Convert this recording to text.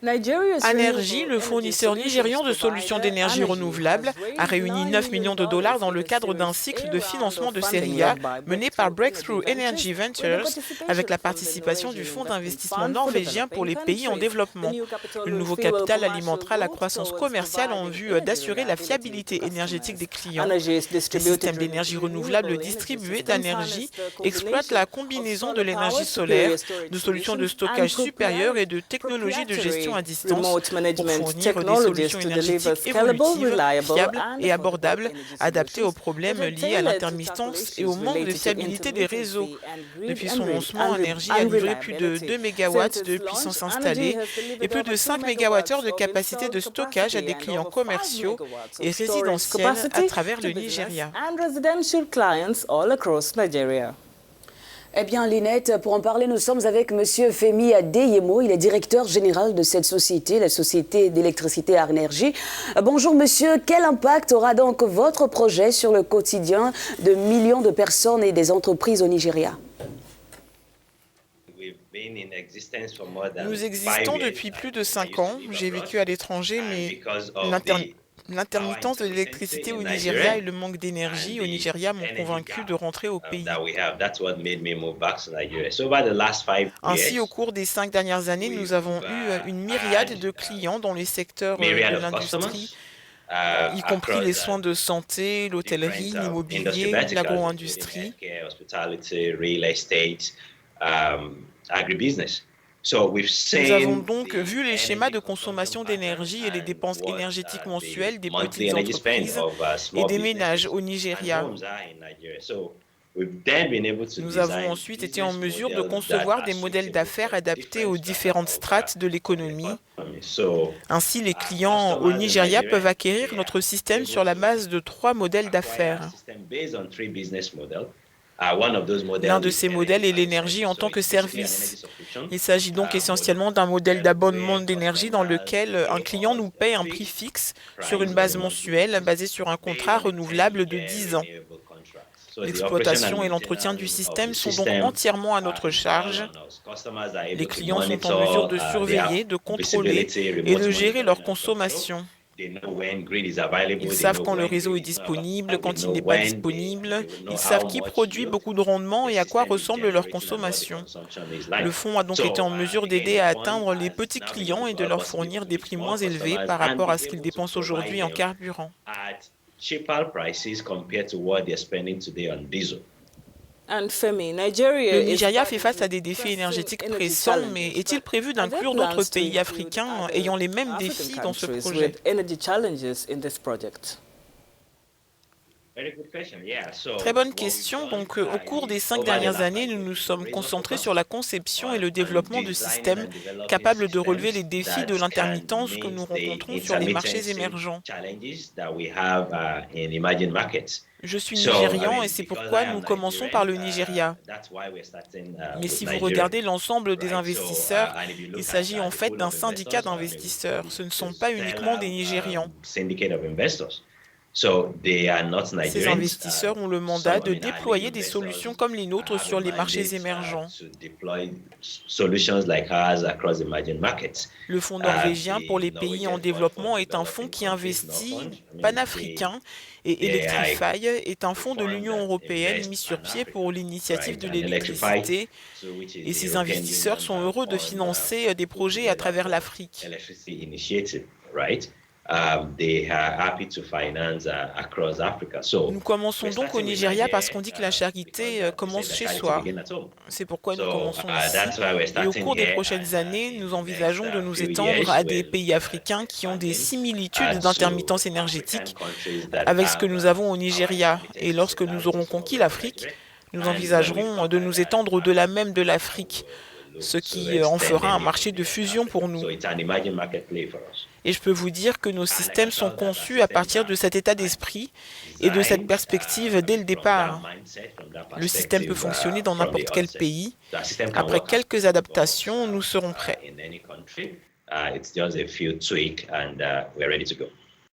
Anergy, le fournisseur nigérian de solutions d'énergie renouvelable, a réuni 9 millions de dollars dans le cadre d'un cycle de financement de série A mené par Breakthrough Energy Ventures avec la participation du fonds d'investissement norvégien pour les pays en développement. Le nouveau capital alimentera la croissance commerciale en vue d'assurer la fiabilité énergétique des clients. Les systèmes d'énergie renouvelable distribués d'Anergy exploitent la combinaison de l'énergie solaire, de solutions de stockage supérieures et de technologies de gestion à distance pour fournir des solutions énergétiques évolutives, fiables et abordables, adaptées aux problèmes liés à l'intermittence et au manque de fiabilité des réseaux. Depuis son lancement, Anergy a livré plus de 2 MW de puissance installée et plus de 5 MWh de capacité de stockage à des clients commerciaux et résidentiels à travers le Nigeria. Eh bien, Lynette, pour en parler, nous sommes avec M. Femi Adeyemo. Il est directeur général de cette société, la Société d'électricité Anergy. Bonjour, monsieur. Quel impact aura donc votre projet sur le quotidien de millions de personnes et des entreprises au Nigeria? Nous existons depuis plus de 5 ans. J'ai vécu à l'étranger, mais l'intermittence de l'électricité au Nigeria et le manque d'énergie au Nigeria m'ont convaincu de rentrer au pays. Ainsi, au cours des 5 dernières années, nous avons eu une myriade de clients dans les secteurs de l'industrie, y compris les soins de santé, l'hôtellerie, l'immobilier, l'agro-industrie. Nous avons donc vu les schémas de consommation d'énergie et les dépenses énergétiques mensuelles des petites entreprises et des ménages au Nigeria. Nous avons ensuite été en mesure de concevoir des modèles d'affaires adaptés aux différentes strates de l'économie. Ainsi, les clients au Nigeria peuvent acquérir notre système sur la base de 3 modèles d'affaires. L'un de ces modèles est l'énergie en tant que service. Il s'agit donc essentiellement d'un modèle d'abonnement d'énergie dans lequel un client nous paie un prix fixe sur une base mensuelle basée sur un contrat renouvelable de 10 ans. L'exploitation et l'entretien du système sont donc entièrement à notre charge. Les clients sont en mesure de surveiller, de contrôler et de gérer leur consommation. Ils savent quand le réseau est disponible, quand il n'est pas disponible. Ils savent qui produit beaucoup de rendement et à quoi ressemble leur consommation. Le fonds a donc été en mesure d'aider à atteindre les petits clients et de leur fournir des prix moins élevés par rapport à ce qu'ils dépensent aujourd'hui en carburant. Le Nigeria fait face à des défis énergétiques pressants, mais est-il prévu d'inclure d'autres pays africains ayant les mêmes défis dans ce projet? Très bonne question. Donc, au cours des 5 dernières années, nous nous sommes concentrés sur la conception et le développement de systèmes capables de relever les défis de l'intermittence que nous rencontrons sur les marchés émergents. Je suis nigérian et c'est pourquoi nous commençons par le Nigeria. Mais si vous regardez l'ensemble des investisseurs, il s'agit en fait d'un syndicat d'investisseurs. Ce ne sont pas uniquement des Nigérians. Ces investisseurs ont le mandat de déployer des solutions comme les nôtres sur les marchés émergents. Le Fonds norvégien pour les pays en développement est un fonds qui investit panafricain et Electrify est un fonds de l'Union européenne mis sur pied pour l'initiative de l'électricité. Et ces investisseurs sont heureux de financer des projets à travers l'Afrique. Nous commençons donc au Nigeria parce qu'on dit que la charité commence chez soi. C'est pourquoi nous commençons ici. Et au cours des prochaines années, nous envisageons de nous étendre à des pays africains qui ont des similitudes d'intermittence énergétique avec ce que nous avons au Nigeria. Et lorsque nous aurons conquis l'Afrique, nous envisagerons de nous étendre au-delà même de l'Afrique, ce qui en fera un marché de fusion pour nous. Et je peux vous dire que nos systèmes sont conçus à partir de cet état d'esprit et de cette perspective dès le départ. Le système peut fonctionner dans n'importe quel pays. Après quelques adaptations, nous serons prêts.